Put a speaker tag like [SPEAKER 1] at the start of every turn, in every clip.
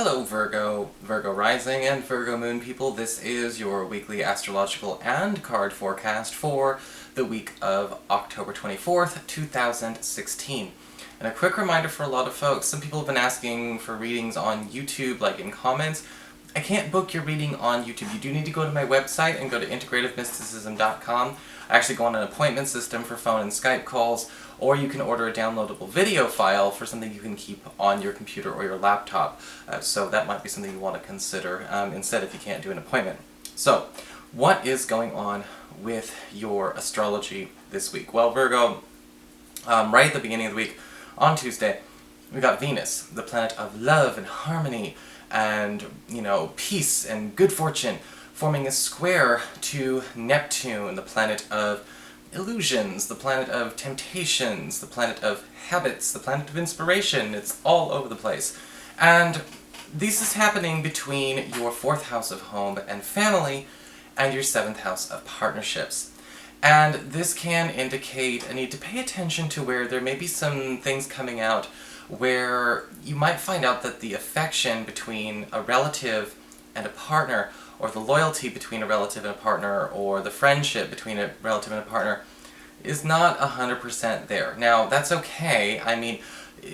[SPEAKER 1] Hello Virgo Rising and Virgo Moon people. This is your weekly astrological and card forecast for the week of October 24th, 2016. And a quick reminder for a lot of folks, some people have been asking for readings on YouTube, like in comments. I can't book your reading on YouTube. You do need to go to my website and go to integrativemysticism.com. I actually go on an appointment system for phone and Skype calls, or you can order a downloadable video file for something you can keep on your computer or your laptop. So that might be something you want to consider instead if you can't do an appointment. So, what is going on with your astrology this week? Well, Virgo, right at the beginning of the week, on Tuesday, we got Venus, the planet of love and harmony and, peace and good fortune, forming a square to Neptune, the planet of illusions, the planet of temptations, the planet of habits, the planet of inspiration. It's all over the place. And this is happening between your 4th house of home and family and your 7th house of partnerships. And this can indicate a need to pay attention to where there may be some things coming out where you might find out that the affection between a relative and a partner, or the loyalty between a relative and a partner, or the friendship between a relative and a partner, is not 100% there. Now, that's okay. I mean,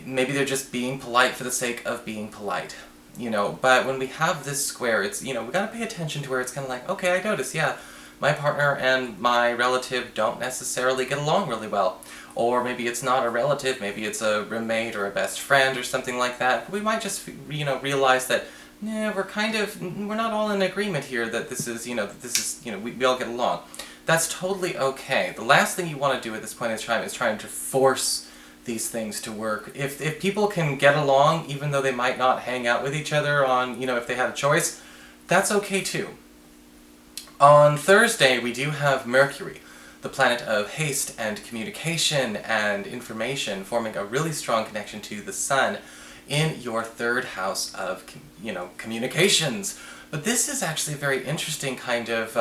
[SPEAKER 1] maybe they're just being polite for the sake of being polite, but when we have this square, it's, we gotta pay attention to where it's kind of like, okay, I notice, yeah, my partner and my relative don't necessarily get along really well. Or maybe it's not a relative, maybe it's a roommate or a best friend or something like that. We might just, realize that, we're not all in agreement here that this is, we all get along. That's totally okay. The last thing you want to do at this point in time is trying to force these things to work. If people can get along, even though they might not hang out with each other on, if they had a choice, that's okay too. On Thursday, we do have Mercury, the planet of haste and communication and information, forming a really strong connection to the Sun in your 3rd house of, communications. But this is actually a very interesting kind of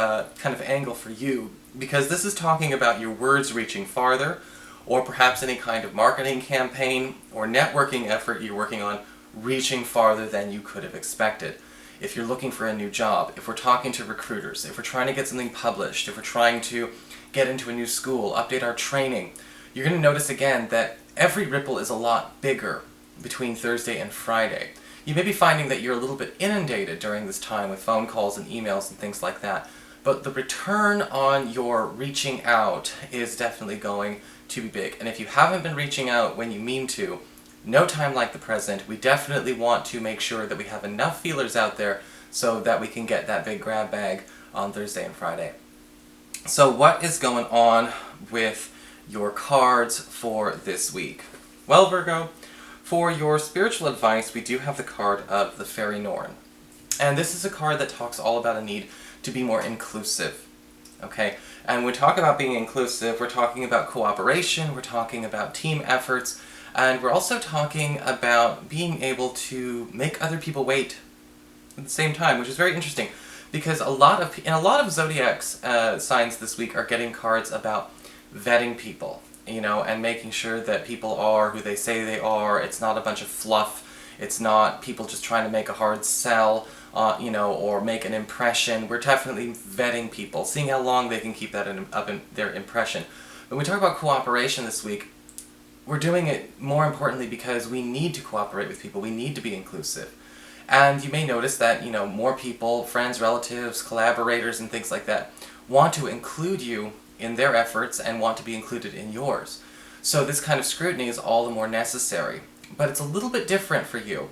[SPEAKER 1] angle for you, because this is talking about your words reaching farther, or perhaps any kind of marketing campaign or networking effort you're working on reaching farther than you could have expected. If you're looking for a new job, if we're talking to recruiters, if we're trying to get something published, if we're trying to get into a new school, update our training, you're going to notice again that every ripple is a lot bigger between Thursday and Friday. You may be finding that you're a little bit inundated during this time with phone calls and emails and things like that, but the return on your reaching out is definitely going to be big. And if you haven't been reaching out when you mean to, no time like the present. We definitely want to make sure that we have enough feelers out there so that we can get that big grab bag on Thursday and Friday. So what is going on with your cards for this week? Well, Virgo, for your spiritual advice, we do have the card of the Fairy Norn. And this is a card that talks all about a need to be more inclusive. Okay? And when we talk about being inclusive, we're talking about cooperation, we're talking about team efforts, and we're also talking about being able to make other people wait at the same time, which is very interesting, because a lot of zodiac signs this week are getting cards about vetting people, and making sure that people are who they say they are. It's not a bunch of fluff. It's not people just trying to make a hard sell, or make an impression. We're definitely vetting people, seeing how long they can keep that up in their impression. When we talk about cooperation this week, we're doing it more importantly because we need to cooperate with people. We need to be inclusive. And you may notice that, more people, friends, relatives, collaborators, and things like that, want to include you in their efforts and want to be included in yours. So this kind of scrutiny is all the more necessary. But it's a little bit different for you.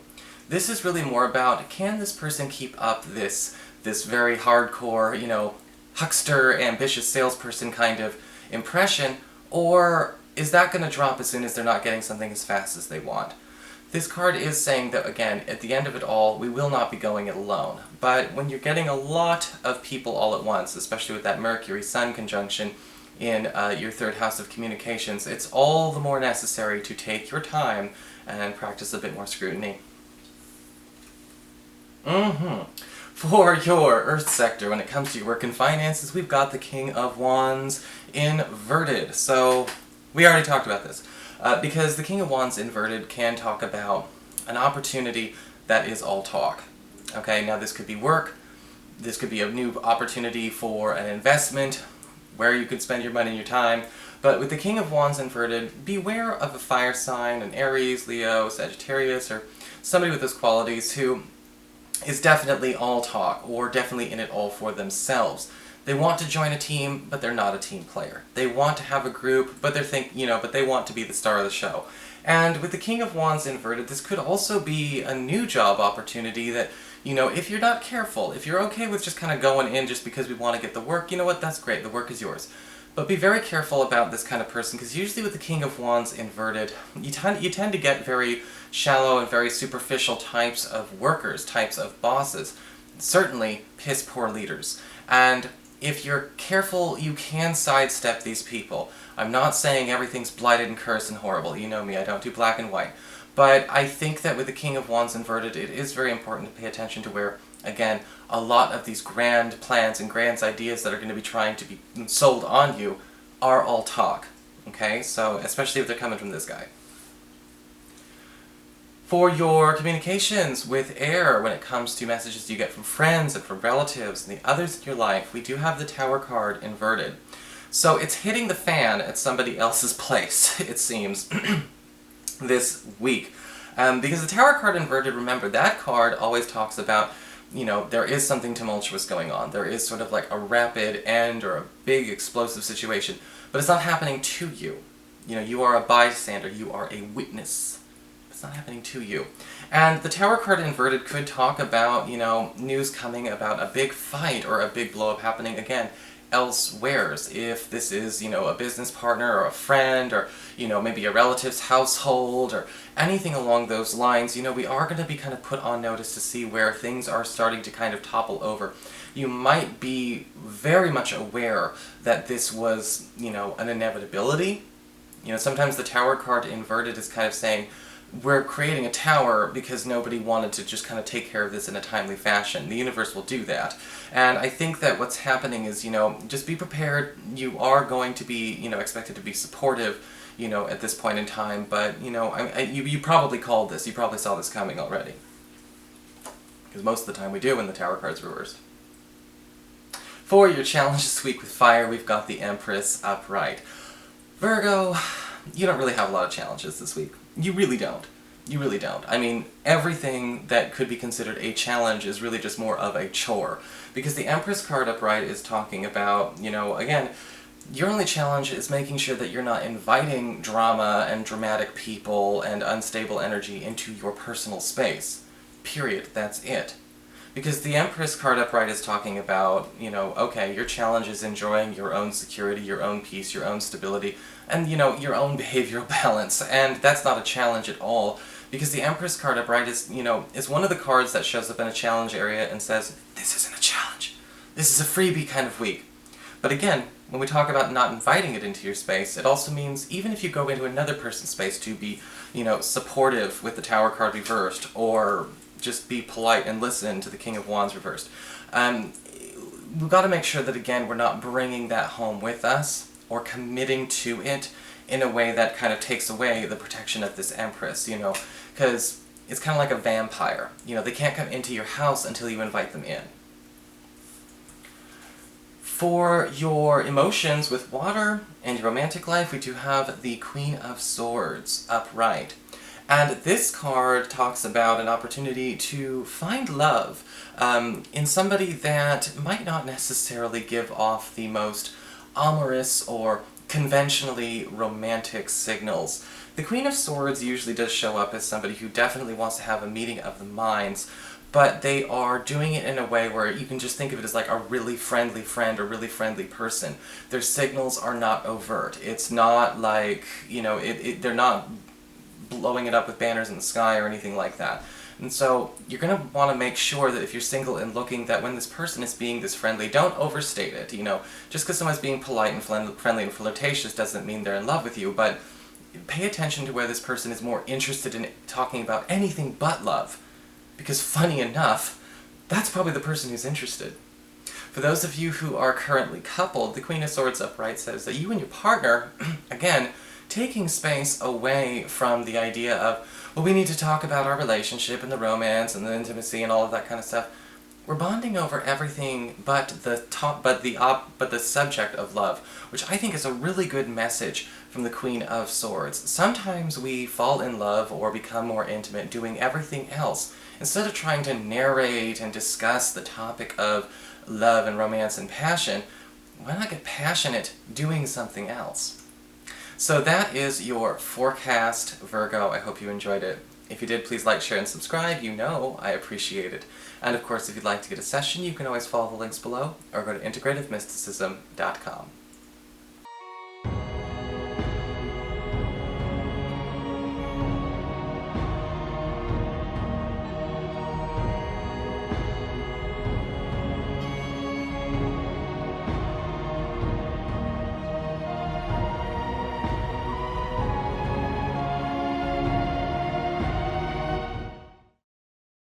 [SPEAKER 1] This is really more about, can this person keep up this very hardcore, huckster, ambitious salesperson kind of impression, or is that going to drop as soon as they're not getting something as fast as they want? This card is saying that, again, at the end of it all, we will not be going it alone. But when you're getting a lot of people all at once, especially with that Mercury-Sun conjunction in your 3rd house of communications, it's all the more necessary to take your time and practice a bit more scrutiny. For your Earth sector, when it comes to your work and finances, we've got the King of Wands inverted. So, we already talked about this. Because the King of Wands inverted can talk about an opportunity that is all talk. Okay, now this could be work, this could be a new opportunity for an investment, where you could spend your money and your time, but with the King of Wands inverted, beware of a fire sign, an Aries, Leo, Sagittarius, or somebody with those qualities who is definitely all talk, or definitely in it all for themselves. They want to join a team, but they're not a team player. They want to have a group, but but they want to be the star of the show. And with the King of Wands inverted, this could also be a new job opportunity that, if you're not careful, if you're okay with just kind of going in just because we want to get the work, you know what, that's great, the work is yours. But be very careful about this kind of person, because usually with the King of Wands inverted, you tend to get very shallow and very superficial types of workers, types of bosses. Certainly piss poor leaders. And if you're careful, you can sidestep these people. I'm not saying everything's blighted and cursed and horrible. You know me, I don't do black and white. But I think that with the King of Wands inverted, it is very important to pay attention to where, again, a lot of these grand plans and grand ideas that are going to be trying to be sold on you are all talk. Okay? So, especially if they're coming from this guy. For your communications with air, when it comes to messages you get from friends and from relatives and the others in your life, we do have the Tower card inverted. So it's hitting the fan at somebody else's place, it seems, this week. Because the Tower card inverted, remember, that card always talks about, there is something tumultuous going on. There is sort of like a rapid end or a big explosive situation, but it's not happening to you. You are a bystander, you are a witness. It's not happening to you. And the Tower card inverted could talk about, news coming about a big fight or a big blow-up happening, again, elsewheres. If this is, a business partner or a friend or, maybe a relative's household or anything along those lines, we are going to be kind of put on notice to see where things are starting to kind of topple over. You might be very much aware that this was, an inevitability. Sometimes the Tower card inverted is kind of saying, we're creating a tower because nobody wanted to just kind of take care of this in a timely fashion. The universe will do that. And I think that what's happening is, just be prepared. You are going to be, expected to be supportive, at this point in time. But, you probably called this. You probably saw this coming already. Because most of the time we do when the Tower card's reversed. For your challenge this week with fire, we've got the Empress upright. Virgo, you don't really have a lot of challenges this week. You really don't. You really don't. I mean, everything that could be considered a challenge is really just more of a chore. Because the Empress card upright is talking about, again, your only challenge is making sure that you're not inviting drama and dramatic people and unstable energy into your personal space. Period. That's it. Because the Empress card upright is talking about, okay, your challenge is enjoying your own security, your own peace, your own stability, and, your own behavioral balance. And that's not a challenge at all. Because the Empress card upright is, is one of the cards that shows up in a challenge area and says, this isn't a challenge. This is a freebie kind of week. But again, when we talk about not inviting it into your space, it also means even if you go into another person's space to be, supportive with the Tower card reversed, or just be polite and listen to the King of Wands reversed. We've got to make sure that, again, we're not bringing that home with us or committing to it in a way that kind of takes away the protection of this Empress, because it's kind of like a vampire. They can't come into your house until you invite them in. For your emotions with water and your romantic life, we do have the Queen of Swords upright. And this card talks about an opportunity to find love in somebody that might not necessarily give off the most amorous or conventionally romantic signals. The Queen of Swords usually does show up as somebody who definitely wants to have a meeting of the minds, but they are doing it in a way where you can just think of it as like a really friendly friend or really friendly person. Their signals are not overt. It's not like, they're not blowing it up with banners in the sky or anything like that. And so you're going to want to make sure that if you're single and looking, that when this person is being this friendly, don't overstate it. Just because someone's being polite and friendly and flirtatious doesn't mean they're in love with you, but pay attention to where this person is more interested in talking about anything but love. Because funny enough, that's probably the person who's interested. For those of you who are currently coupled, the Queen of Swords upright says that you and your partner, again, taking space away from the idea of, well, we need to talk about our relationship and the romance and the intimacy and all of that kind of stuff. We're bonding over everything but the subject of love, which I think is a really good message from the Queen of Swords. Sometimes we fall in love or become more intimate doing everything else. Instead of trying to narrate and discuss the topic of love and romance and passion, why not get passionate doing something else? So that is your forecast, Virgo. I hope you enjoyed it. If you did, please like, share, and subscribe. You know I appreciate it. And of course, if you'd like to get a session, you can always follow the links below or go to integrativemysticism.com.